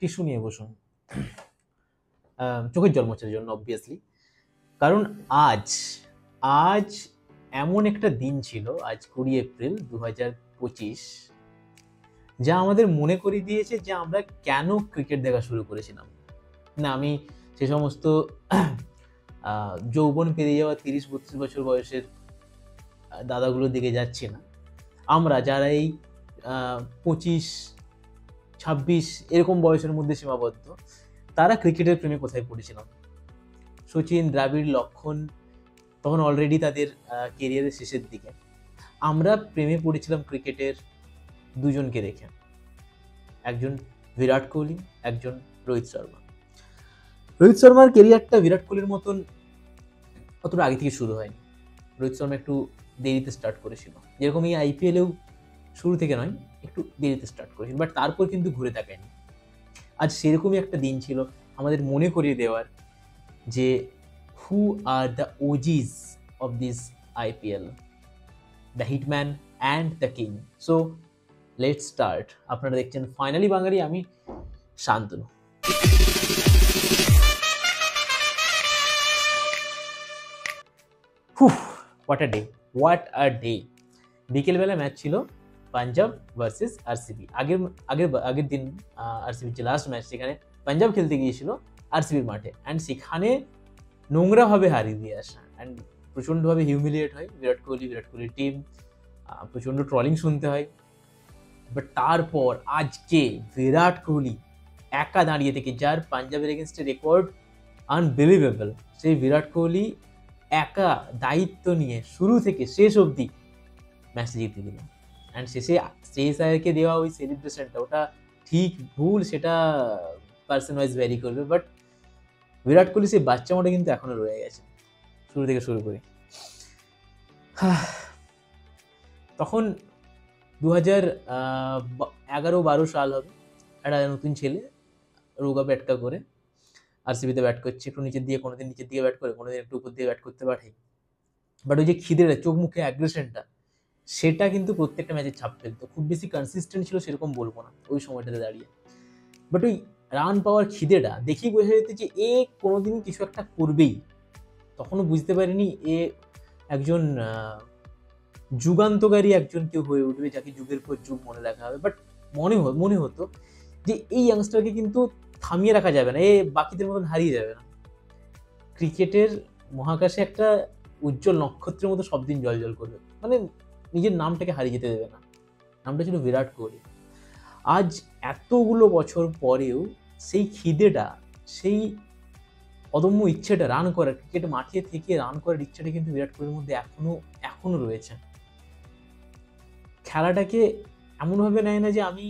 Tissue নিয়ে বসুন, চোখের জল মোছার জন্য অবভিয়াসলি। কারণ আজ আজ এমন একটা দিন ছিল, আজ 20 এপ্রিল 2025, যা আমাদের মনে করিয়ে দিয়েছে যে আমরা কেন ক্রিকেট দেখা শুরু করেছিলাম। না, আমি সে সমস্ত যৌবন পেরিয়ে যাওয়া 30-32 বছর বয়সের দাদাগুলোর দিকে যাচ্ছি না। আমরা যারা এই 25-26 এরকম বয়সের মধ্যে সীমাবদ্ধ, তারা ক্রিকেটের প্রেমে কোথায় পড়েছিলাম। সচিন, দ্রাবিড়, লক্ষণ তখন অলরেডি তাদের কেরিয়ারের শেষের দিকে। আমরা প্রেমে পড়েছিলাম ক্রিকেটের দুজনকে দেখে, একজন বিরাট কোহলি, একজন রোহিত শর্মা। রোহিত শর্মার কেরিয়ারটা বিরাট কোহলির মতন অতটা আগে থেকে শুরু হয়নি। রোহিত শর্মা একটু দেরিতে স্টার্ট করেছিল, যেরকম এই আইপিএলেও শুরু থেকে নয়, একটু দেরিতে স্টার্ট করেছিল, বাট তারপর কিন্তু ঘুরে তাকায়নি। আজ সেরকমই একটা দিন ছিল আমাদের মনে করিয়ে দেওয়ার যে who are the OGs of this IPL, the hitman and the king. So let's start. আপনারা দেখছেন ফাইনালি বাঙালি, আমি Shantanu. What a day, what a day. বিকেলবেলা ম্যাচ ছিল পাঞ্জাব ভার্সেস আরসিবি। আগের দিন আরসিবির যে লাস্ট ম্যাচ, সেখানে পাঞ্জাব খেলতে গিয়েছিল আরসিবির মাঠে, অ্যান্ড সেখানে নোংরাভাবে হারিয়ে দিয়ে আসা, অ্যান্ড প্রচণ্ডভাবে হিউমিলিয়েট হয় বিরাট কোহলির টিম, প্রচণ্ড ট্রলিং শুনতে হয়। বাট তারপর আজকে বিরাট কোহলি একা দাঁড়িয়ে থেকে, যার পাঞ্জাবের এগেনস্টে রেকর্ড আনবিলিভেবল, সেই বিরাট কোহলি একা দায়িত্ব নিয়ে শুরু থেকে শেষ অবধি ম্যাচটা জিতে দিল। অ্যান্ড শেষে শ্রেয়স আয়ারকে দেওয়া ওই সেলিব্রেশনটা, ওটা ঠিক ভুল সেটা পার্সন ওয়াইজ ভ্যারি করবে, বাট বিরাট কোহলি সেই বাচ্চা মোটা কিন্তু এখনো রয়ে গেছে শুরু থেকে শুরু করে। তখন 2011-12 সাল হবে, একটা নতুন ছেলে রোগা ব্যাটকা করে আরসিবিতে ব্যাট করছে, একটু নিচের দিকে, কোনোদিন নিচের দিকে ব্যাট করে, কোনোদিন একটু উপর দিয়ে ব্যাট করতে পাঠাই। বাট ওই যে খিদেটা, চোখ মুখে অ্যাগ্রেশনটা, সেটা কিন্তু প্রত্যেকটা ম্যাচে ছাপ ফেলতো। খুব বেশি কনসিস্টেন্ট ছিল সেরকম বলবো না ওই সময়টাতে দাঁড়িয়ে, বাট ওই রান পাওয়ার খিদেটা দেখেই বোঝা যেত যে এ কোনোদিন কিছু একটা করবেই। তখনও বুঝতে পারিনি এ একজন যুগান্তকারী একজন কেউ হয়ে উঠবে, যাকে যুগের পর যুগ মনে রাখা হবে। বাট মনে হতো যে এই ইয়াংস্টারকে কিন্তু থামিয়ে রাখা যাবে না, এ বাকিদের মতন হারিয়ে যাবে না। ক্রিকেটের মহাকাশে একটা উজ্জ্বল নক্ষত্রের মতো সব দিন জল করবে, মানে নিজের নামটাকে হারিয়ে যেতে দেবে না। নামটা ছিল বিরাট কোহলি। আজ এতগুলো বছর পরেও সেই খিদেটা, সেই অদম্য ইচ্ছেটা রান করার, ক্রিকেট মাঠে থেকে রান করার ইচ্ছেটা কিন্তু বিরাট কোহলির মধ্যে এখনো রয়েছে। খেলাটাকে এমনভাবে নেয় না যে আমি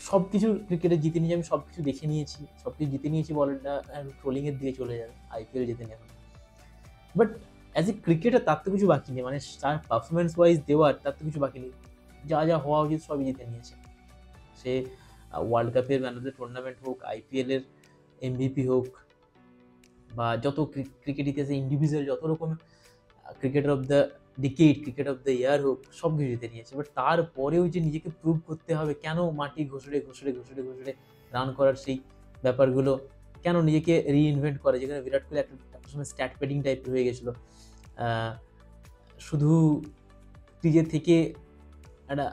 সব কিছু ক্রিকেটে জিতে নিয়েছি, আমি সব কিছু দেখে নিয়েছি, সব কিছু জিতে নিয়েছি বলাটা ট্রোলিংয়ের দিকে চলে যাবে, আইপিএল জিতে নেওয়া। বাট অ্যাজ এ ক্রিকেটার তার তো কিছু বাকি নেই, মানে তার পারফরমেন্স ওয়াইজ দেওয়ার তার তো কিছু বাকি নেই। যা যা হওয়া উচিত সবই জিতে নিয়েছে। সে ওয়ার্ল্ড কাপের ম্যান অফ দ্য টুর্নামেন্ট হোক, আইপিএলের এমভিপি হোক, বা যত ক্রিকেট ইতিহাসে ইন্ডিভিজুয়াল যত রকম cricketer of the decade, cricket of the year হোক, সব কিছু জিতে নিয়েছে। বাট তারপরেও যে নিজেকে প্রুভ করতে হবে, কেন মাটি ঘষড়ে রান করার সেই ব্যাপারগুলো, কেন নিজেকে রিইনভেন্ট করে, যেখানে বিরাট কোহলি একটা সময় স্ট্যাট প্যাডিং টাইপের হয়ে গেছিলো, শুধু ক্রিজের থেকে একটা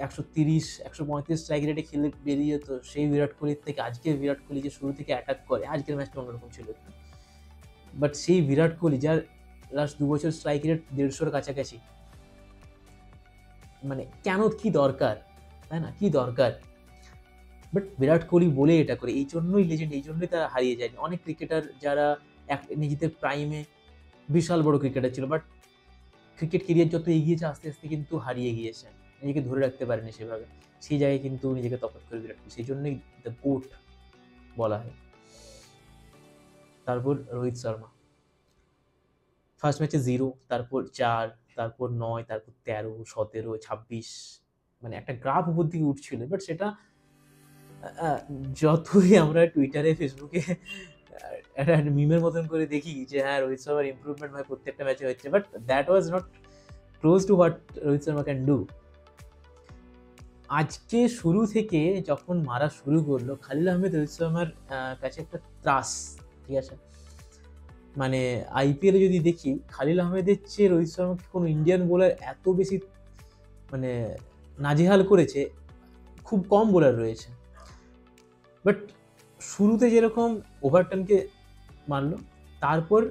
130-135 স্ট্রাইক রেটে খেলে বেরিয়ে যেত, সেই বিরাট কোহলির থেকে আজকের বিরাট কোহলি যে শুরু থেকে অ্যাটাক করে, আজকের ম্যাচটা অন্যরকম ছিল। বাট সেই বিরাট কোহলি যার লাস্ট 2 বছর স্ট্রাইক রেট 150-র কাছাকাছি, মানে কেন, কি দরকার, তাই না, কি দরকার? বাট বিরাট কোহলি বলে এটা করে, এই জন্যই লেজেন্ড, এই জন্যই তারা হারিয়ে যায়নি। অনেক ক্রিকেটার যারা নিজেদের প্রাইমে বিশাল বড় ক্রিকেটার ছিল, বাট ক্রিকেট কেরিয়ার যত এগিয়েছে আস্তে আস্তে কিন্তু হারিয়ে গিয়েছে, নিজেকে ধরে রাখতে পারেনি সেভাবে। সেই জায়গায় কিন্তু নিজেকে তফাৎ করে বিরাট কোহলি, সেই জন্যই দ্য গোট বলা হয়। তারপর রোহিত শর্মা, ফার্স্ট ম্যাচে 0, তারপর 4, তারপর 9, তারপর 13, 17, 26, মানে একটা গ্রাফ উপর দিকে উঠছিল। বাট সেটা যতই আমরা টুইটারে, ফেসবুকে একটা মিমের মতন করে দেখি যে হ্যাঁ রোহিত শর্মার ইম্প্রুভমেন্ট হয় প্রত্যেকটা ম্যাচে হচ্ছে, but that was not close two what Rohit Sharma can do. আজকে শুরু থেকে যখন মারা শুরু করলো, খালিল আহমেদ রোহিত শর্মার কাছে একটা ত্রাস, ঠিক আছে? মানে আইপিএলে যদি দেখি, খালিল আহমেদের চেয়ে রোহিত শর্মাকে কোনো ইন্ডিয়ান বোলার এত বেশি মানে নাজেহাল করেছে, খুব কম বোলার রয়েছে। বাট শুরুতে যেরকম ওভারটানকে মারলো, তারপর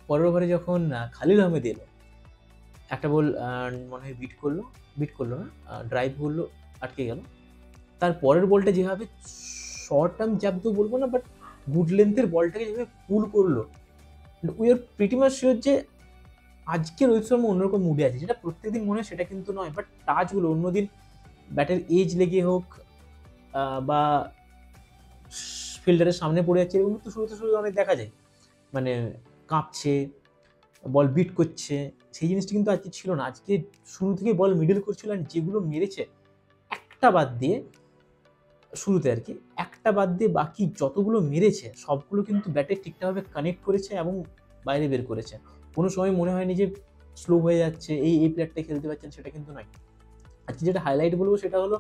পরের ওভারে যখন খালিল আহমেদ এলো, একটা বল মনে হয় বিট করলো না, ড্রাইভ করলো, আটকে গেল। তার পরের বলটা যেভাবে শর্ট টার্ম জ্যাব তো বলবো না, বাট গুড লেন্থের বলটাকে যেভাবে পুল করলো, we are pretty much sure যে আজকে রোহিত শর্মা অন্যরকম মুডে আছে। যেটা প্রত্যেকদিন মনে হয় সেটা কিন্তু নয়, বাট টাচগুলো অন্যদিন ব্যাটের এজ লেগে হোক বা ফিল্ডারের সামনে পড়ে যাচ্ছে, এরকম তো শুরুতে অনেক দেখা যায়, মানে কাঁপছে, বল বিট করছে, সেই জিনিসটা কিন্তু আজকে ছিল না। আজকে শুরু থেকে বল মিডল করছিল, আর যেগুলো মেরেছে একটা বাদ দিয়ে, শুরুতে আর কি একটা বাদ দিয়ে বাকি যতগুলো মেরেছে সবগুলো কিন্তু ব্যাটে ঠিকঠাকভাবে কানেক্ট করেছে এবং বাইরে বের করেছে। কোনো সময় মনে হয়নি যে স্লো হয়ে যাচ্ছে, এই প্লেয়ারটা খেলতে পারছেন, সেটা কিন্তু নয়। আজকে যেটা হাইলাইট বলবো সেটা হলো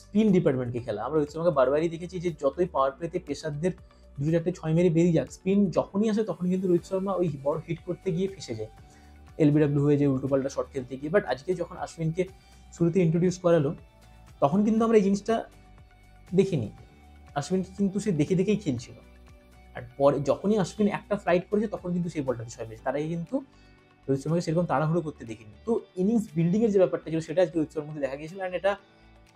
স্পিন ডিপার্টমেন্টকে খেলা। আমরা রোহিত শর্মাকে বারবারই দেখেছি যে যতই পাওয়ার প্লেতে পেসারদের দুটো চারটে ছয় মেরে বেরিয়ে যাক, স্পিন যখনই আসে তখন কিন্তু রোহিত শর্মা ওই বড় হিট করতে গিয়ে ফেসে যায়, এলবিডব্লিউ হয়ে যায় উল্টোপাল্টা শট খেলতে গিয়ে। বাট আজকে যখন আশ্বিনকে শুরুতে ইন্ট্রোডিউস করালো, তখন কিন্তু আমরা এই জিনিসটা দেখিনি। আশ্বিনকে কিন্তু সে দেখে দেখেই খেলছিল, আর পরে যখনই আশ্বিন একটা ফ্লাইট করেছে তখন কিন্তু সেই বলটাতে ছয় মেরেছে। তার আগে কিন্তু রোহিত শর্মাকে সেরকম তাড়াহুড়ো করতে দেখিনি। তো ইনিংস বিল্ডিংয়ের যে ব্যাপারটা ছিল সেটা আজকে রোহিত শর্মার মধ্যে দেখা গিয়েছিল। অ্যান্ড এটা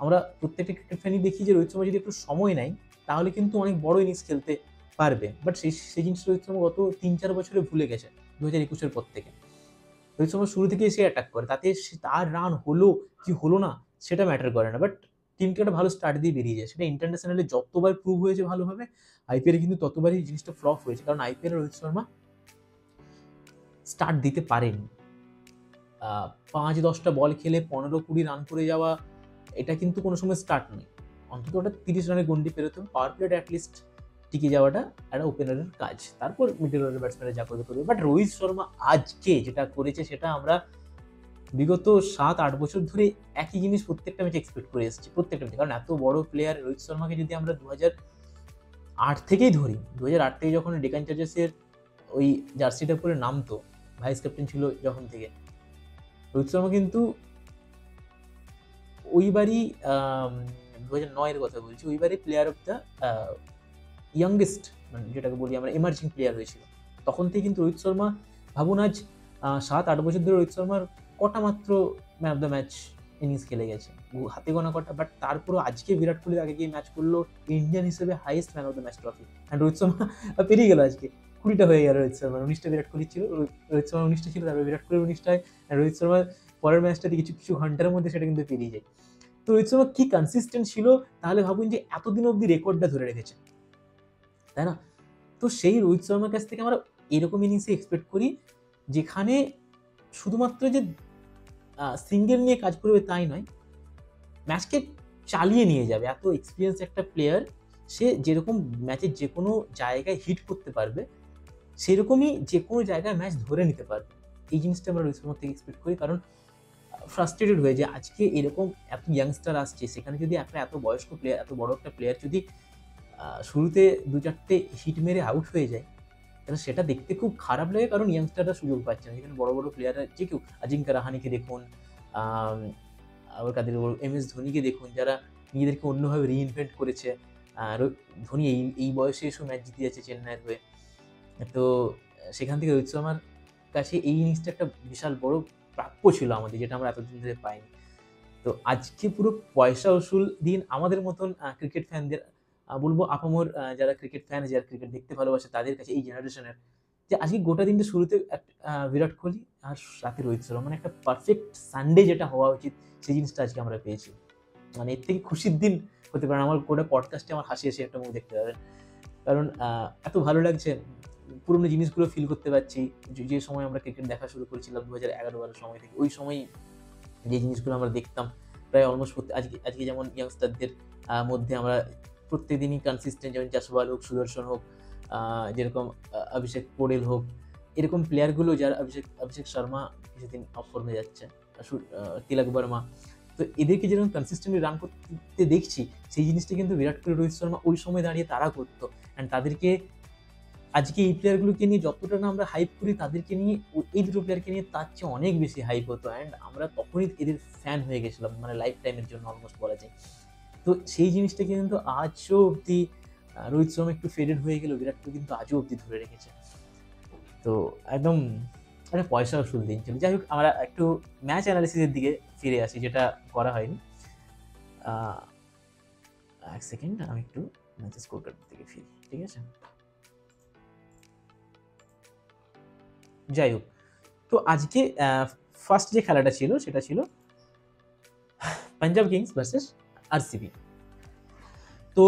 আমরা প্রত্যেকটা ক্রিকেট ফ্যানই দেখি যে রোহিত শর্মা যদি একটু সময় নেয় তাহলে কিন্তু অনেক বড় ইনিংস খেলতে পারবে। বাট সেই জিনিসটা রোহিত শর্মা গত 3-4 বছরে ভুলে গেছে, 2021-এর পর থেকে। রোহিত শর্মা শুরু থেকে এসে অ্যাটাক করে, তাতে তার রান হলো কি হলো না সেটা ম্যাটার করে না, বাট টিমকে একটা ভালো স্টার্ট দিয়ে বেরিয়ে যায়। সেটা ইন্টারন্যাশনালে যতবার প্রুভ হয়েছে ভালোভাবে, আইপিএলে কিন্তু ততবারই জিনিসটা ফ্লপ হয়েছে। কারণ আইপিএলে রোহিত শর্মা স্টার্ট দিতে পারেনি। 5-10টা বল খেলে 15-20 রান করে যাওয়া, এটা কিন্তু কোনো সময় স্টার্ট নয়। অন্তত ওটা 30 রানের গন্ডি পেরোতে হবে। পাওয়ার প্লেট অ্যাটলিস্ট টিকে যাওয়াটা একটা ওপেনারের কাজ, তারপর মিডল অর্ডার ব্যাটসম্যানের যা করবে করবে। বাট রোহিত শর্মা আজকে যেটা করেছে সেটা আমরা বিগত 7-8 বছর ধরে একই জিনিস প্রত্যেকটা ম্যাচে এক্সপেক্ট করে এসেছি, প্রত্যেকটা ম্যাচে। কারণ এত বড় প্লেয়ার রোহিত শর্মাকে যদি আমরা 2008 থেকেই ধরি, 2008 থেকে যখন ডেকান চার্জার্সের ওই জার্সিটা পরে নামতো, ভাইস ক্যাপ্টেন ছিল যখন থেকে, রোহিত শর্মা কিন্তু ওইবারই 2009-এর কথা বলছি, ওইবারই প্লেয়ার অফ দ্য ইয়াংগেস্ট, মানে যেটাকে বলি আমরা এমার্জিং প্লেয়ার হয়েছিল। তখন থেকে কিন্তু রোহিত শর্মা, ভাবুন আজ 7-8 বছর ধরে রোহিত শর্মার কটা মাত্র man of the match innings খেলে গেছে, হাতে গোনা কটা। বাট তারপরও আজকে বিরাট কোহলির আগে গিয়ে ম্যাচ করলো, ইন্ডিয়ান হিসেবে highest man of the match trophy. And Rohit Sharma পেরিয়ে গেল আজকে, 20টা হয়ে গেল রোহিত শর্মার। 19টা বিরাট কোহলি ছিল, রোহিত শর্মা 19টা ছিল, তারপর বিরাট কোহলির 19টা হয়। রোহিত শর্মার পরের ম্যাচটাতে কিছু ঘন্টার মধ্যে সেটা কিন্তু পেরিয়ে যায়। তো রোহিত শর্মা কি কনসিস্টেন্ট ছিল, তাহলে ভাবুন যে এতদিন অব্দি রেকর্ডটা ধরে রেখেছে, তাই না? তো সেই রোহিত শর্মার কাছ থেকে আমরা এরকম ইনিংসে এক্সপেক্ট করি, যেখানে শুধুমাত্র যে সিঙ্গেল নিয়ে কাজ করবে তাই নয়, ম্যাচকে চালিয়ে নিয়ে যাবে। এত এক্সপিরিয়েন্স একটা প্লেয়ার, সে যেরকম ম্যাচের যে কোনো জায়গায় হিট করতে পারবে, সেরকমই যে কোনো জায়গায় ম্যাচ ধরে নিতে পারবে। এই জিনিসটা আমরা রোহিত শর্মার থেকে এক্সপেক্ট করি। কারণ ফ্রাস্ট্রেটেড হয়ে যে আজকে এরকম এত ইয়াংস্টার আসছে, সেখানে যদি একটা এত বয়স্ক প্লেয়ার, এত বড় একটা প্লেয়ার যদি শুরুতে 2-4টে হিট মেরে আউট হয়ে যায়, তাহলে সেটা দেখতে খুব খারাপ লাগে। কারণ ইয়াংস্টাররা সুযোগ পাচ্ছে না। যেখানে বড় বড় প্লেয়াররা, যে কেউ, আজিঙ্কা রাহানেকে দেখুন, আবার কাদের MS ধোনিকে দেখুন, যারা নিজেদেরকে অন্যভাবে রিইনভেন্ট করেছে। ধোনি এই বয়সে এসেও ম্যাচ জিতে যাচ্ছে চেন্নাইয়ের হয়ে। তো সেখান থেকে রোহিত শর্মার কাছে এই ইনিংসটা একটা বিশাল বড় প্রাপ্য ছিল আমাদের, যেটা আমরা এতদিন ধরে পাইনি। তো আজকে পুরো পয়সা উসুল দিন আমাদের মতন ক্রিকেট ফ্যানদের, বলবো আপামর যারা ক্রিকেট ফ্যান, যারা ক্রিকেট দেখতে ভালোবাসে তাদের কাছে, এই জেনারেশনের, যে আজকে গোটা দিনটা শুরুতে বিরাট কোহলি আর রাতে রোহিত শর্মা, মানে একটা পারফেক্ট সানডে যেটা হওয়া উচিত, সেই জিনিসটা আজকে আমরা পেয়েছি। মানে এর থেকে খুশির দিন হতে পারে। আমার গোটা পডকাস্টে আমার হাসি হাসি একটা মুখ দেখতে পাবেন। কারণ এত ভালো লাগছে, পুরোনো জিনিসগুলো ফিল করতে পারছি। যে সময় আমরা ক্রিকেট দেখা শুরু করেছিলাম 2011-12 সময় থেকে, ওই সময় যে জিনিসগুলো আমরা দেখতাম প্রায় অলমোস্ট আজকে যেমন ইয়াংস্টারদের মধ্যে আমরা প্রত্যেকদিনই কনসিস্টেন্ট, যেমন জাসওয়াল হোক, সুদর্শন হোক, যেরকম অভিষেক পোড়েল হোক, এরকম প্লেয়ারগুলো, যারা অভিষেক শর্মা কিছুদিন অফ ফর্মে যাচ্ছে, তিলক বর্মা, তো এদেরকে যেরকম কনসিস্টেন্টলি রান করতে দেখছি, সেই জিনিসটা কিন্তু বিরাট কোহলি, রোহিত শর্মা ওই সময় দাঁড়িয়ে তারা করতো। অ্যান্ড তাদেরকে আজকে এই প্লেয়ারগুলোকে নিয়ে যতটা না আমরা হাইপ করি, তাদেরকে নিয়ে এই দুটো প্লেয়ারকে নিয়ে তার চেয়ে অনেক বেশি হাইপ হতো। অ্যান্ড আমরা তখনই এদের ফ্যান হয়ে গেছিলাম, মানে লাইফ টাইমের জন্য অলমোস্ট বলা যায়। তো সেই জিনিসটা কিন্তু আজও অবধি, রোহিত শর্মা একটু ফেডেড হয়ে গেল, বিরাট কোহলি কিন্তু আজও অবধি ধরে রেখেছে। তো একদম একটা পয়সা ওষুধ দিন ছিল। যাই হোক, আমরা একটু ম্যাচ অ্যানালিসিসের দিকে ফিরে আসি, যেটা করা হয়নি। এক সেকেন্ড, আমি একটু ম্যাচের স্কোর কার্ডের দিকে ফিরি, ঠিক আছে? যাই হোক, তো আজকে ফার্স্ট যে খেলাটা ছিল সেটা ছিল পাঞ্জাব কিংস ভার্সেস আরসিবি। তো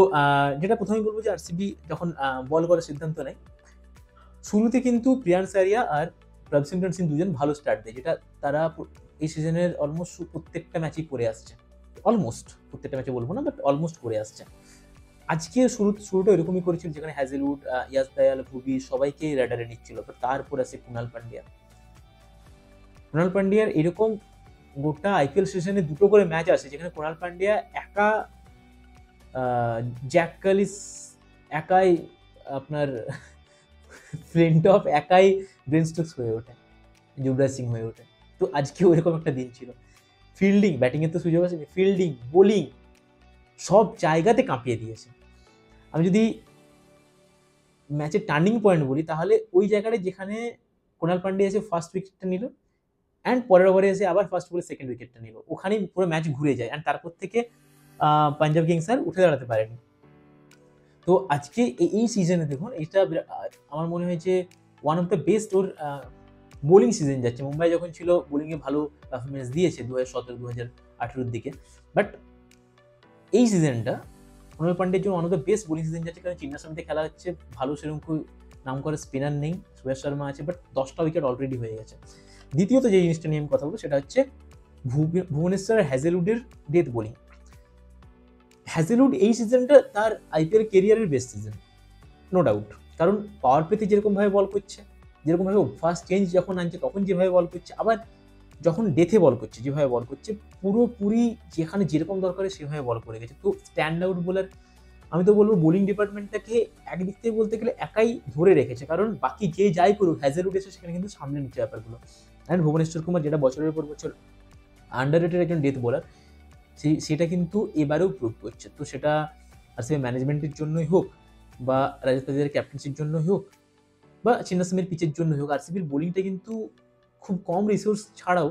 যেটা প্রথমেই বলবো যে আরসিবি যখন বল করার সিদ্ধান্ত নেয়, শুরুতে কিন্তু প্রিয়ান্স আরিয়া আর প্রভসিমরন সিং দুজন ভালো স্টার্ট দেয়, যেটা তারা এই সিজনের অলমোস্ট প্রত্যেকটা ম্যাচই করে আসছে। অলমোস্ট প্রত্যেকটা ম্যাচে বলবো না, বাট অলমোস্ট করে আসছে। আজকে শুরুটা এরকমই করেছিল, যেখানে হ্যাজেলউড, ইয়াস দয়াল, ভুবি সবাইকে রেডারে নিচ্ছিল। বাট তারপর আসে কুণাল পান্ডিয়ার এরকম গোটা আইপিএল সিজনে দুটো করে ম্যাচ আসে যেখানে কুণাল পান্ডিয়া একা, জ্যাক কালিস একাই, আপনার ফ্লিন্ট অফ একাই ব্রেন স্টোকস হয়ে ওঠে, যুবরাজ সিং হয়ে ওঠে। তো আজকে ওইরকম একটা দিন ছিল। ফিল্ডিং, ব্যাটিংয়ের তো সুযোগ আছে, ফিল্ডিং, বোলিং সব জায়গাতে কাঁপিয়ে দিয়েছে। আমি যদি ম্যাচের টার্নিং পয়েন্ট বলি, তাহলে ওই জায়গাটা যেখানে কুণাল পান্ডিয়া এসে ফার্স্ট উইকেটটা নিল, অ্যান্ড পরের ওভারে এসে আবার ফার্স্ট বলে সেকেন্ড উইকেটটা নিল, ওখানেই পুরো ম্যাচ ঘুরে যায়। অ্যান্ড তারপর থেকে পাঞ্জাব কিংস আর উঠে দাঁড়াতে পারেনি। তো আজকে এই সিজনে দেখুন, এটা আমার মনে হয়েছে one of the best or bowling season যাচ্ছে। মুম্বাই যখন ছিল, বোলিংয়ে ভালো পারফরমেন্স দিয়েছে 2017-2018 দিকে। বাট এই সিজনটা কুণাল পান্ডের জন্য one of the best bowling season যাচ্ছে, কারণ চিন্নাস্বামীতে খেলা হচ্ছে, ভালো সেরকম নাম করে স্পিনার নেই, সুরেশ শর্মা আছে, বাট 10টা উইকেট অলরেডি হয়ে গেছে। দ্বিতীয়ত যে জিনিসটা নিয়ে আমি কথা বলবো সেটা হচ্ছে ভুবনেশ্বর হ্যাজেলউডের ডেথ বোলিং। হ্যাজেলউড এই সিজনটা তার আইপিএল কেরিয়ারের বেস্ট সিজন, নো ডাউট। কারণ পাওয়ার প্লেতে যেরকমভাবে বল করছে, যেরকমভাবে ফার্স্ট চেঞ্জ যখন আনছে তখন যেভাবে বল করছে, আবার যখন ডেথে বল করছে যেভাবে বল করছে, পুরোপুরি যেখানে যেরকম দরকার সেভাবে বল করে গেছে। তো স্ট্যান্ড আউট বোলার, আমি তো বলবো বোলিং ডিপার্টমেন্টটাকে একদিক থেকে বলতে গেলে একাই ধরে রেখেছে, কারণ বাকি যে যাই করুক, হ্যাজেলউড এসে সেখানে কিন্তু সামনে নিচ্ছে ব্যাপারগুলো। অ্যান্ড ভুবনেশ্বর কুমার, যেটা বছরের পর বছর আন্ডার রেটেড একজন ডেথ বোলার, সেটা কিন্তু এবারেও প্রুভ করছে। তো সেটা আরসিবি ম্যানেজমেন্টের জন্যই হোক, বা রাজত পাটিদারের ক্যাপ্টেন্সির জন্যই হোক, বা চিন্নাস্বামীর পিচের জন্য হোক, আরসিবির বোলিংটা কিন্তু খুব কম রিসোর্স ছাড়াও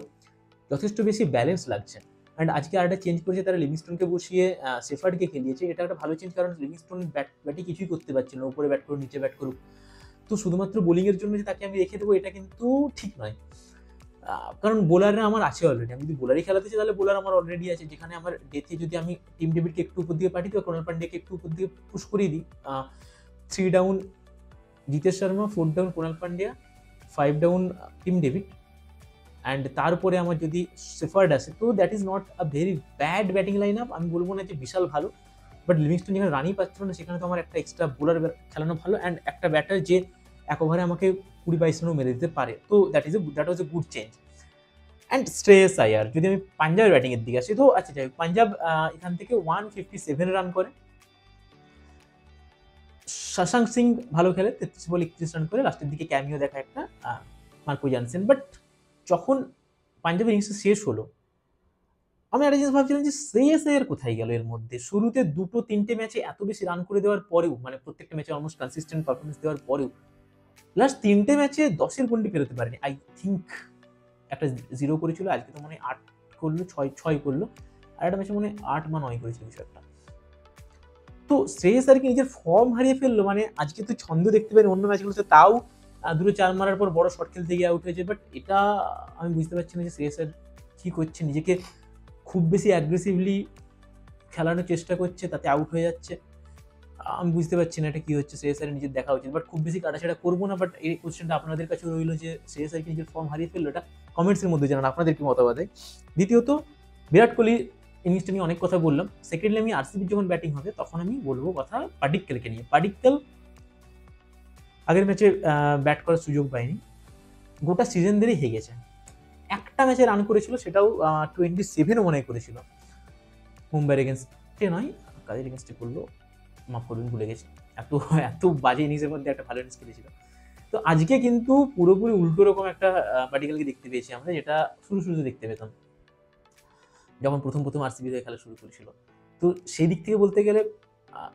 যথেষ্ট বেশি ব্যালেন্স লাগছে। অ্যান্ড আজকে আরেকটা চেঞ্জ করেছে তারা, লিভিংস্টোনকে বসিয়ে শেফার্ডকে খেলিয়েছে। এটা একটা ভালো চেঞ্জ, কারণ লিভিংস্টোন ব্যাটে কিছুই করতে পারছে না, উপরে ব্যাট করুক নিচে ব্যাট করুক। তো শুধুমাত্র বোলিংয়ের জন্য যে তাকে আমি রেখে দেবো, এটা কিন্তু ঠিক নয়। কারণ বোলাররা আমার আছে অলরেডি, আমি যদি বোলারই খেলাতে চাই তাহলে বোলার আমার অলরেডি আছে। যেখানে আমার ডেথে যদি আমি টিম ডেভিডকে একটু উপর দিকে পাঠিয়ে দিই, কুণাল পান্ডিয়াকে একটু উপর দিকে পুশ করিয়ে দিই, 3 down Jitesh Sharma, 4 down Kunal Pandya, 5 down Tim David, and তারপরে আমার যদি শেফার্ড আসে, তো that is not a very bad batting line up. আমি বলবো না যে বিশাল ভালো, বাট লিভিংস্টোন যেখানে রানই পাচ্ছিল না, সেখানে তো আমার একটা এক্সট্রা বোলার খেলানো ভালো, অ্যান্ড একটা ব্যাটার যে এক ওভারে আমাকে 20-22 রানও মেরে দিতে পারে। তো that was a good change. And Shreyas Iyer, যদি আমি পাঞ্জাবের ব্যাটিংয়ের দিকে আসি, তো আচ্ছা যাই হোক, পাঞ্জাব এখান থেকে 157 রান করে। শশাঙ্ক সিং ভালো খেলে, 33 বলে 31 রান করে, লাস্টের দিকে ক্যামিও দেখা একটা মার্কো জানসেন। বাট যখন পাঞ্জাবের ইনিংস শেষ হলো, আমি একটা জিনিস ভাবছিলাম যে শ্রেয়স আয়ার কোথায় গেল এর মধ্যে। শুরুতে 2-3টে ম্যাচে এত বেশি রান করে দেওয়ার পরেও, মানে প্রত্যেকটা ম্যাচে অলমোস্ট কনসিস্টেন্ট পারফরমেন্স দেওয়ার পরেও, লাস্ট 3টে ম্যাচে 10-এর গন্ডি পেরোতে পারেনি। আই থিঙ্ক একটা 0 করেছিল, আজকে তো মনে হয় 8 করলো, 6 করলো, আর একটা ম্যাচে মনে হয় 8 বা 9 করেছিল কিছু একটা। তো শ্রেয়স আর কি নিজের ফর্ম হারিয়ে ফেললো। মানে আজকে তো ছন্দ দেখতে পারি অন্য ম্যাচগুলোতে, তাও 2-4 মারার পর বড় শট খেলতে গিয়ে আউট হয়েছে। বাট এটা আমি বুঝতে পারছি না যে শ্রেয়স আর কী করছে, নিজেকে খুব বেশি অ্যাগ্রেসিভলি খেলানোর চেষ্টা করছে, তাতে আউট হয়ে যাচ্ছে। আমি বুঝতে পারছি না এটা কী হচ্ছে, শ্রেয়স আয়ার নিজের দেখা উচিত। বাট খুব বেশি কাটাছেড়া করবো না, বাট এই কোশ্চেনটা আপনাদের কাছে রইলো যে শ্রেয়স আয়ার কি নিজের ফর্ম হারিয়ে ফেললো, এটা কমেন্টসের মধ্যে জানান আপনাদের কি মতামত। দ্বিতীয়ত, বিরাট কোহলি ইনিংসটা নিয়ে অনেক কথা বললাম। সেকেন্ডলি আমি আরসিবির যখন ব্যাটিং হবে তখন আমি বলবো কথা পাডিক্কেলকে নিয়ে। পাডিক্কেল আগের ম্যাচে ব্যাট করার সুযোগ পায়নি, গোটা সিজন ধরেই হেগেছে, একটা ম্যাচে রান করেছিল, সেটাও 27 মনে হয় করেছিল মুম্বাইয়ের এগেনস্টে নয়, কাদের এগেনস্টে করলো মাফ করবেন ভুলে গেছি, এত এত বাজে ইনিংসের মধ্যে একটা ভালো ইনিংস খেলেছিল। তো আজকে কিন্তু পুরোপুরি উল্টো রকম একটা পার্টিকেলকে দেখতে পেয়েছি আমরা, যেটা শুরুতে দেখতে পেতাম যখন প্রথম আরসিবি খেলা শুরু করেছিল। তো সেই দিক থেকে বলতে গেলে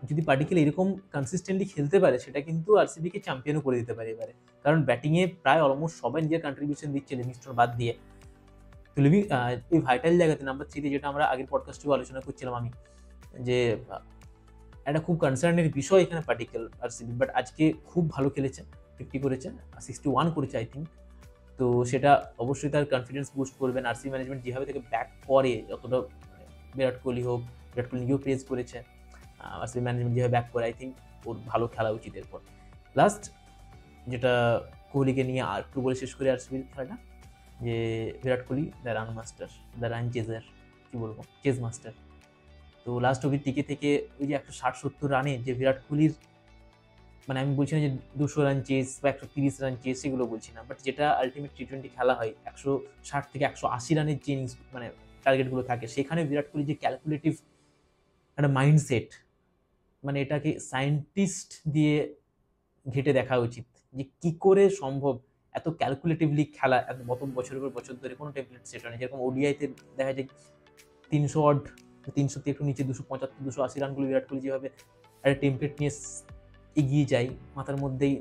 যদি পার্টিকেল এরকম কনসিস্টেন্টলি খেলতে পারে, সেটা কিন্তু আরসিবিকে চ্যাম্পিয়নও করে দিতে পারে এবারে, কারণ ব্যাটিংয়ে প্রায় অলমোস্ট সবাই নিজের কন্ট্রিবিউশন দিচ্ছে লিভিংস্টোন বাদ দিয়ে। তো এই ভাইটাল জায়গাতে নাম্বার 3 যেটা আমরা আগের পডকাস্টেও আলোচনা করছিলাম আমি, যে একটা খুব কনসার্নের বিষয় এখানে পার্টিকেল আরসিবি, বাট আজকে খুব ভালো খেলেছে, 50 করেছে, 61 করেছে আই থিঙ্ক। তো সেটা অবশ্যই তার কনফিডেন্স বুস্ট করবেন। আরসিবি ম্যানেজমেন্ট যেভাবে তাকে ব্যাক করে, যতটা বিরাট কোহলি হোক, বিরাট কোহলি নিজেও প্রেস করেছে, আরসিবি ম্যানেজমেন্ট যেভাবে ব্যাক করে, আই থিঙ্ক ওর ভালো খেলা উচিত এরপর। লাস্ট যেটা কোহলিকে নিয়ে আর একটু বলে শেষ করে আরসিবির খেলাটা, যে Virat Kohli the run master, the run chaser, কী বলবো, চেজ মাস্টার। তো লাস্ট অব্দি টিকে থেকে ওই যে 160-70 রানে যে বিরাট কোহলির, মানে আমি বলছি না যে 200 রান চেস বা 130 রান চেস, সেগুলো বলছি না, বাট যেটা আলটিমেট টি20 খেলা হয় 160 থেকে 180 রানের যে ইনিংস মানে টার্গেটগুলো থাকে, সেখানে বিরাট কোহলি যে ক্যালকুলেটিভ একটা মাইন্ডসেট, মানে এটাকে সায়েন্টিস্ট দিয়ে ঘেটে দেখা উচিত যে কি করে সম্ভব এত ক্যালকুলেটিভলি খেলা, এত বছরের পর বছর ধরে কোনো টেমপ্লেট সেট হয় না। যেরকম ওডিআইতে দেখা যায় 300 অড, 300 একটু নিচে 275-280 রানগুলো বিরাট কোহলি যেভাবে একটা টেমপ্লেট নিয়ে এগিয়ে যায়, মাথার মধ্যেই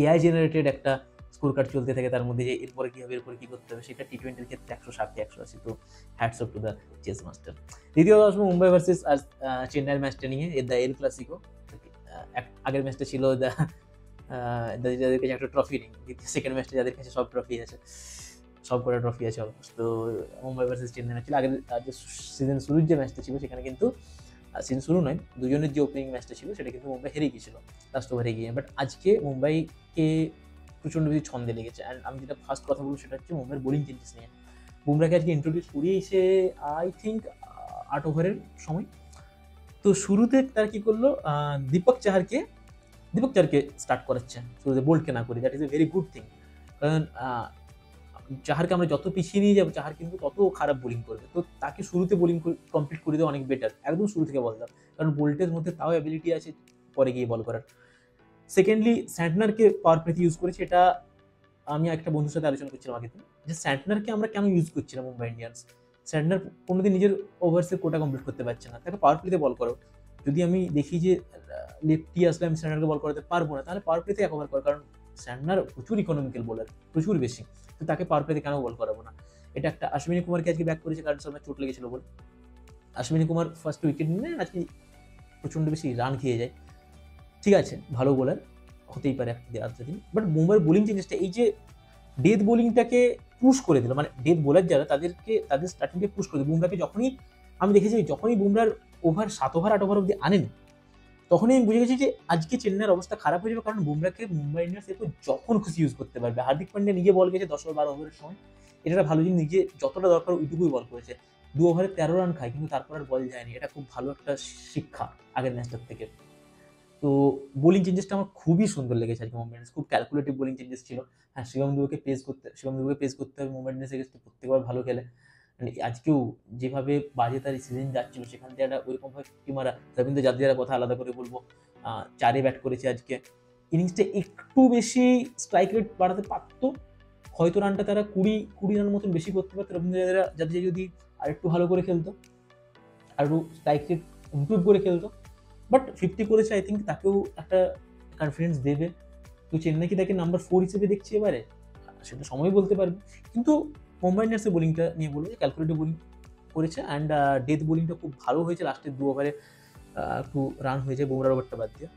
এআই জেনারেটেড একটা স্কোর কার্ড চলতে থাকে, তার মধ্যে যে এরপরে কী হবে, এরপরে কী করতে হবে, সেটা টি20-র ক্ষেত্রে 160-180। তো hats off to the chess master. দ্বিতীয়ত আসবো মুম্বাই ভার্সেস চেন্নাইয়ের ম্যাচটা নিয়ে, দ্য এল ক্লাসিকো। আগের ম্যাচটা ছিল যাদের কাছে একটা ট্রফি নেই, সেকেন্ড ম্যাচটা যাদের কাছে সব ট্রফি আছে, সব কটা ট্রফি আছে অলমোস্ট। তো মুম্বাই ভার্সেস চেন্নাই ম্যাচ ছিল আগের, যে সিজন শুরুর যে ম্যাচটা ছিল, সেখানে কিন্তু সিজন শুরু নয়, দুজনের যে ওপেনিং ম্যাচটা ছিল, সেটা কিন্তু মুম্বাই হেরে গিয়েছিল লাস্ট ওভারে গিয়ে। বাট আজকে মুম্বাইকে প্রচণ্ড বেশি ছন্দে লেগেছে। অ্যান্ড আমি যেটা ফার্স্ট কথা বলবো, সেটা হচ্ছে মুম্বাইয়ের বোলিং চেঞ্জেস নিয়ে। বুমরাকে আজকে ইন্ট্রোডিউস করিয়েছে আই থিঙ্ক 8 ওভারের সময়। তো শুরুতে তার কি করলো, দীপক চাহারকে স্টার্ট করাচ্ছে শুরুতে, বোল্টকে না করে। That is a very good thing, কারণ চাহারকে আমরা যত পিছিয়ে নিয়ে যাবো, চাহার কিন্তু তত খারাপ বোলিং করবে। তো তাকে শুরুতে বোলিং কমপ্লিট করে দেওয়া অনেক বেটার, একদম শুরু থেকে বল দাও, কারণ বোল্টের মধ্যে তাও অ্যাবিলিটি আছে পরে গিয়ে বল করার। সেকেন্ডলি স্যান্টনারকে পাওয়ার প্লেতে ইউজ করেছে। এটা আমি একটা বন্ধুর সাথে আলোচনা করছিলাম আগে, যে স্যান্টনারকে আমরা কেন ইউজ করছি না মুম্বাই ইন্ডিয়ান্স। স্যান্টনার কোনোদিন নিজের ওভার্সের কোটা কমপ্লিট করতে পারছে না, তাকে পাওয়ার প্লেতে বল করো। যদি আমি দেখি যে লেফটি আসলে আমি স্যান্টনারকে বল করাতে পারবো না, তাহলে পাওয়ার প্লেতে এক ওভার কর, কারণ স্যান্টনার প্রচুর ইকোনমিক্যাল বোলার, প্রচুর বেশি। তো তাকে পাওয়ার প্লেতে কেন বল করাবো না। এটা একটা। অশ্বিনী কুমারকে আজকে ব্যাক করেছে, কারণ শর্মার চোট লেগেছিল বলে। অশ্বিনী কুমার ফার্স্ট উইকেট নিয়ে আজকে প্রচণ্ড বেশি রান খেয়ে যায়, ঠিক আছে, ভালো বোলার হতেই পারে একটা দিন। বাট মুম্বাইয়ের বোলিং চেঞ্জেসটা, এই যে ডেথ বোলিংটাকে পুশ করে দিল, মানে ডেথ বোলার যারা, তাদের স্টার্টিংকে পুশ করে দিল। বুমরাকে যখনই আমি দেখেছি, যখনই বুমরার 7 ওভার 8 ওভার অব্দি আনেন, তখনই আমি বুঝে গেছি যে আজকে চেন্নাইয়ের অবস্থা খারাপ হয়ে যাবে, কারণ বুমরাকে মুম্বাই ইন্ডিয়ান্স এরপর যখন খুশি ইউজ করতে পারবে। হার্দিক পান্ডিয়া নিজে বল গেছে 10 ওভার 12 ওভারের সময়, এটা একটা ভালো জিনিস, নিজে যতটা দরকার ওইটুকুই বল করেছে। 2 ওভারে 13 রান খায়, কিন্তু তারপর আর বল যায়নি। এটা খুব ভালো একটা শিক্ষা আগের ম্যাচটার থেকে। তো বোলিং চেঞ্জেসটা আমার খুবই সুন্দর লেগেছে আজকে মুম্বাই ইন্ডিয়ান্স, খুব ক্যালকুলেটিভ বোলিং চেঞ্জেস ছিল। হ্যাঁ, শিবম দুবেকে পেস করতে হবে মুম্বাই ইন্ডিয়ান্সের ক্ষেত্রে, প্রত্যেকবার ভালো খেলে। আজকেও যেভাবে বাজে তার সিজন যাচ্ছিল, সেখান থেকে একটা ওইরকমভাবে ফিফটি মারা। রবীন্দ্র জাদেজার কথা আলাদা করে বলবো, 4 ব্যাট করেছে আজকে। ইনিংসটা একটু বেশি স্ট্রাইক রেট বাড়াতে পারতো, হয়তো রানটা তারা 20 রান মতন বেশি করতে পারতো। রবীন্দ্র জাদেজা যদি আরেকটু ভালো করে খেলতো, আরও স্ট্রাইক রেট ইমপ্রুভ করে খেলতো। বাট 50 করেছে, আই থিঙ্ক তাকেও একটা কনফিডেন্স দেবে। তো চেন্নাই কি তাকে নাম্বার 4 হিসেবে দেখছে এবারে, সেটা সময় বলতে পারবে। কিন্তু মুম্বাই ইন্ডিয়ান্সের বোলিংটা নিয়ে বলবো যে ক্যালকুলেটিভ বোলিং করেছে। অ্যান্ড ডেথ বোলিংটা খুব ভালো হয়েছে। লাস্টের 2 ওভারে একটু রান হয়েছে, বুমরার ওভারটা বাদ দিয়ে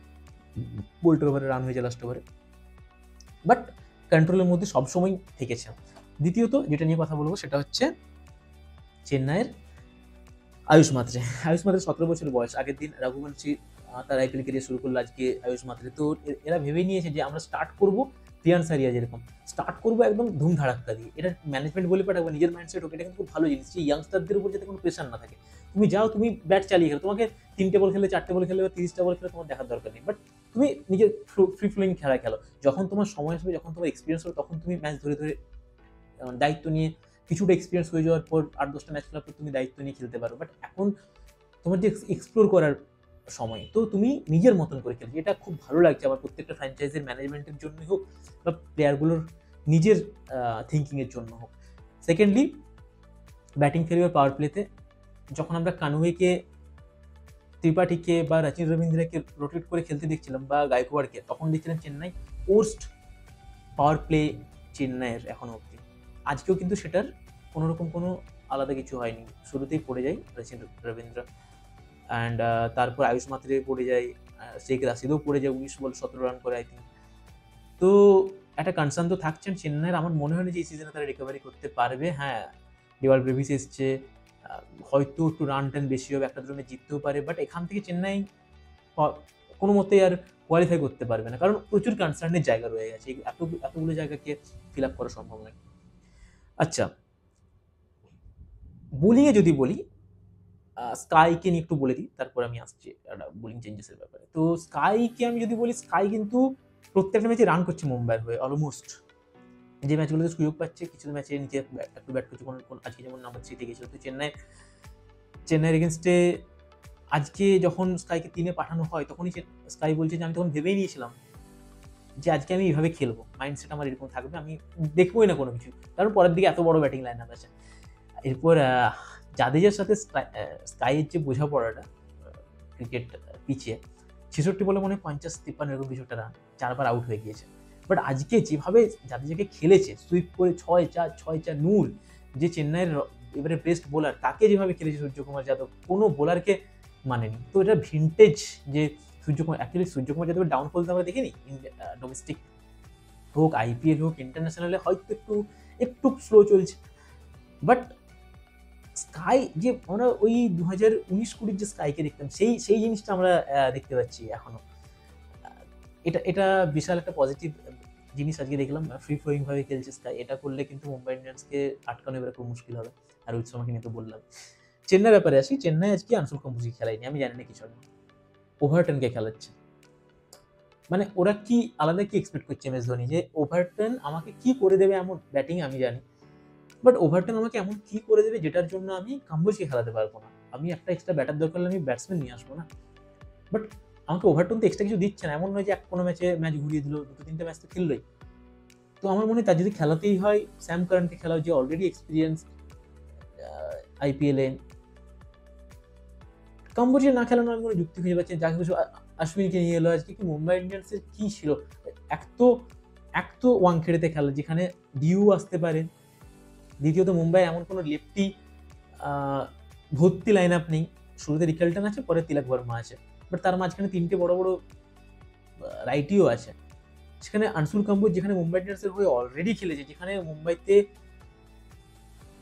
বোল্টের ওভারে রান হয়েছে লাস্ট ওভারে, বাট কন্ট্রোলের মধ্যে সবসময় থেকেছে। দ্বিতীয়ত যেটা নিয়ে কথা বলবো, সেটা হচ্ছে চেন্নাইয়ের আয়ুষ মাত্রে। 17 বছর বয়স। আগের দিন রঘুবংশী তার আইপিএল ক্যারিয়ার শুরু করলো, আজকে আয়ুষ মাত্রে। তো এরা ভেবেই নিয়েছে যে আমরা স্টার্ট করবো প্রিয়ান সারিয়া যেরকম স্টার্ট করবো, একদম ধুমধাড়াক্কা দিয়ে। এটা ম্যানেজমেন্ট বলে পাঠাবো, নিজের মাইন্ডসেট হোক, এটা কিন্তু খুব ভালো জিনিস, যে ইয়াংস্টারদের উপর যাতে কোনো প্রেশার না থাকে। তুমি যাও, তুমি ব্যাট চালিয়ে খেলো, তোমাকে 3টে বল খেলে, 4টে বল খেলে বা 30টা বল খেলে তোমার দেখার দরকার নেই। বাট তুমি নিজের ফ্রি ফ্লোয়িং খেলা খেলো। যখন তোমার সময় আসবে, যখন তোমার এক্সপিরিয়েন্স হবে, তখন তুমি ম্যাচ ধরে দায়িত্ব নিয়ে কিছুটা এক্সপিরিয়েন্স হয়ে যাওয়ার পর 8-10টা ম্যাচ খেলার পর তুমি দায়িত্ব নিয়ে খেলতে পারো। বাট এখন তোমার যে এক্সপ্লোর করার সময়, তো তুমি নিজের মতন করে খেলছো, এটা খুব ভালো লাগছে আমার প্রত্যেকটা ফ্র্যাঞ্চাইজির ম্যানেজমেন্টের জন্যই হোক বা প্লেয়ারগুলোর নিজের থিঙ্কিংয়ের জন্য হোক। সেকেন্ডলি, ব্যাটিং ফেলিওর পাওয়ার প্লেতে যখন আমরা কানওয়েকে, ত্রিপাঠীকে বা রচিন রবীন্দ্রকে রোটেট করে খেলতে দেখছিলাম বা গায়কোয়াড়কে, তখন দেখছিলাম চেন্নাই ওর্স্ট পাওয়ার প্লে চেন্নাইয়ের এখনো অবধি। আজকেও কিন্তু সেটার কোনোরকম কোনো আলাদা কিছু হয়নি, শুরুতেই পড়ে যায় রচিন রবীন্দ্র, অ্যান্ড তারপর আয়ুষ মাত্রে পড়ে যায়, শেখ রাশিদও পড়ে যায় 19 বল 17 রান করে আই থিঙ্ক। তো একটা কনসার্ন তো থাকছেন চেন্নাইয়ের। আমার মনে হয় না যে এই সিজনে তারা রিকভারি করতে পারবে। হ্যাঁ, ডেওয়াল ব্রেভিস এসছে, হয়তো একটু রান টান বেশি হবে, একটা দুটো জিততেও পারে, বাট এখান থেকে চেন্নাই কোনো মতেই আর কোয়ালিফাই করতে পারবে না, কারণ প্রচুর কনসার্নের জায়গা রয়ে গেছে, এতগুলো জায়গাকে ফিল আপ করা সম্ভব নয়। আচ্ছা, বোলিংয়ে যদি বলি, স্কাইকে নিয়ে একটু বলে দিই, তারপর আমি আসছি একটা বোলিং চেঞ্জেসের ব্যাপারে। তো স্কাইকে আমি যদি বলি, স্কাই কিন্তু প্রত্যেকটা ম্যাচে রান করছে মুম্বাইয়ের হয়ে অলমোস্ট। যে ম্যাচগুলোতে সুযোগ পাচ্ছে, কিছু ম্যাচে নিচে একটু ব্যাট করছে, আজকে যেমন নাম্বার 3-তে গেছিল। তো চেন্নাইয়ের এগেনস্টে আজকে যখন স্কাইকে 3-এ পাঠানো হয়, তখনই স্কাই বলছে যে আমি তখন ভেবেই নিয়েছিলাম যে আজকে আমি এইভাবে খেলবো, মাইন্ডসেট আমার এরকম থাকবে, আমি দেখবোই না কোনো কিছু, কারণ পরের দিকে এত বড় ব্যাটিং লাইন আপ আছে। এরপর জাদেজার সাথে স্কাইয়ের যে বোঝাপড়াটা ক্রিকেট পিছিয়ে, 66 বলে মনে হয় 50-53 এরকম কিছু একটা রান, 4বার আউট হয়ে গিয়েছে। বাট আজকে যেভাবে জাদেজাকে খেলেছে, সুইপ করে 6-4 নূর, যে চেন্নাইয়ের এবারে বেস্ট বোলার, তাকে যেভাবে খেলেছে সূর্যকুমার যাদব, কোনো বোলারকে মানেনি। তো এটা ভিন্টেজ যে সূর্যকুমার যাদবের ডাউনফল তো আমরা দেখিনি, ডোমেস্টিক হোক, আইপিএল হোক, ইন্টারন্যাশনালে হয়তো একটু স্লো চলছে, বাট স্কাই যে আমরা ওই 2019-20 যে স্কাইকে দেখতাম, সেই জিনিসটা আমরা দেখতে পাচ্ছি এখনো। এটা বিশাল একটা পজিটিভ জিনিস আজকে দেখলাম, ফ্রি ফ্লোয়িং ভাবে খেলছে স্কাই। এটা করলে কিন্তু মুম্বাই ইন্ডিয়ান্সকে আটকানো এবারে খুব মুশকিল হবে। আর রোহিত শর্মাকে নিয়ে তো বললাম। চেন্নাই ব্যাপারে আসি, চেন্নাই আজকে আনসুল কম্বোজকে খেলায়নি, আমি জানি না কিছু না, ওভারটনকে খেলাচ্ছে। মানে ওরা কি আলাদা কি এক্সপেক্ট করছে এম এস ধোনি, যে ওভারটন আমাকে কি করে দেবে এমন ব্যাটিং আমি জানি, বাট ওভারটন আমাকে এমন কি করে দেবে যেটার জন্য আমি কাম্বোজকে খেলাতে পারবো না, আমি একটা এক্সট্রা ব্যাটার দরকার হলে আমি ব্যাটসম্যান নিয়ে আসবো না। বাট আমাকে ওভারটন তো এক্সট্রা কিছু দিচ্ছে না, এমন নয় যে কোনো ম্যাচ ঘুরিয়ে দিল, 2-3টে ম্যাচ তো খেললোই। তো আমার মনে হয় তার যদি খেলাতেই হয়, স্যাম কারানকে খেলাও, যে অলরেডি এক্সপিরিয়েন্স আইপিএলে। কাম্বোজিয়া না খেলানো আমি কোনো যুক্তি খুঁজে পাচ্ছি, যাকে কিছু আশ্বিনকে নিয়ে এলো আজকে। কি মুম্বাই ইন্ডিয়ান্সের কি ছিল, এক তো ওয়াংখেড়েতে খেলা যেখানে ডিউ আসতে পারে, দ্বিতীয়ত মুম্বাই এমন কোনো লেফটি ভর্তি লাইন আপ নেই, শুরুতে রিকেলটন আছে, পরে তিলক বর্মা আছে, বাট তার মাঝখানে 3টে বড় বড় রাইটিও আছে। সেখানে আনসুল কাম্বোজ যেখানে মুম্বাই ইন্ডিয়ান্সের হয়ে অলরেডি খেলেছে, যেখানে মুম্বাইতে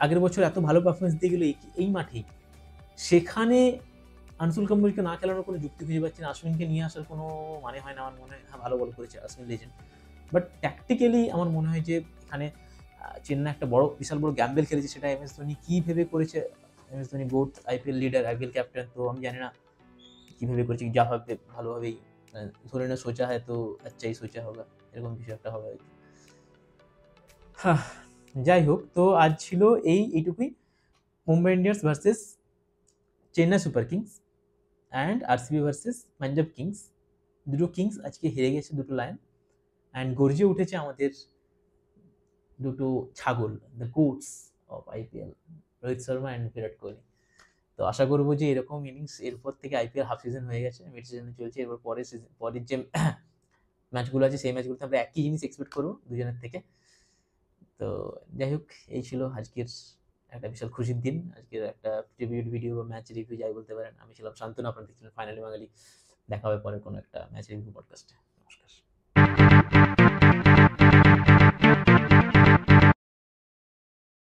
আগের বছর এত ভালো পারফরমেন্স দিয়ে গেল এই মাঠেই, সেখানে আনসুল কাম্বোজকে না খেলানোর কোনো যুক্তি খুঁজে পাচ্ছি না। আশ্বিনকে নিয়ে আসার কোনো মানে হয় না আমার মনে হয়। হ্যাঁ, ভালো বল করেছে আশ্বিন, লেজেন্ড, বাট ট্যাকটিক্যালি আমার মনে হয় যে এখানে চেন্নাই একটা বিশাল বড় গ্যাম্বেল খেলেছে। সেটা এম এস ধোনি কি ভেবে করেছে, M S Dhoni GOAT IPL leader, IPL captain, তো আমি জানি না কিভাবে করেছে, যা হবে ভালোভাবেই ধরে না, সোচা হয় তো আচ্ছাই সোচা হোগা, এরকম কিছু একটা হবে। হ্যাঁ, যাই হোক, তো আজ ছিল এইটুকুই, Mumbai Indians versus Chennai super kings and RCB versus Punjab kings. দুটো কিংস আজকে হেরে গেছে, দুটো লায়ন, অ্যান্ড গর্জে উঠেছে আমাদের দুটো ছাগল, the GOATs of IPL, Rohit Sharma and Virat Kohli. তো আশা করবো যে এরকম ইনিংস এরপর থেকে, আইপিএল হাফ সিজন হয়ে গেছে, মিড সিজনে চলছে, এরপর পরের যে ম্যাচগুলো আছে সেই ম্যাচগুলোতে আমরা একই জিনিস এক্সপেক্ট করবো দুজনের থেকে। তো যাই হোক, এই ছিল আজকের একটা বিশাল খুশির দিন, আজকের একটা ট্রিবিউট ভিডিও বা ম্যাচ রিভিউ যাই বলতে পারেন। আমি ছিলাম শান্তনু, আপনারা দেখছিলেন ফাইনালি বাঙালি। দেখা হবে পরে কোনো একটা ম্যাচ রিভিউ পডকাস্টে। নমস্কার।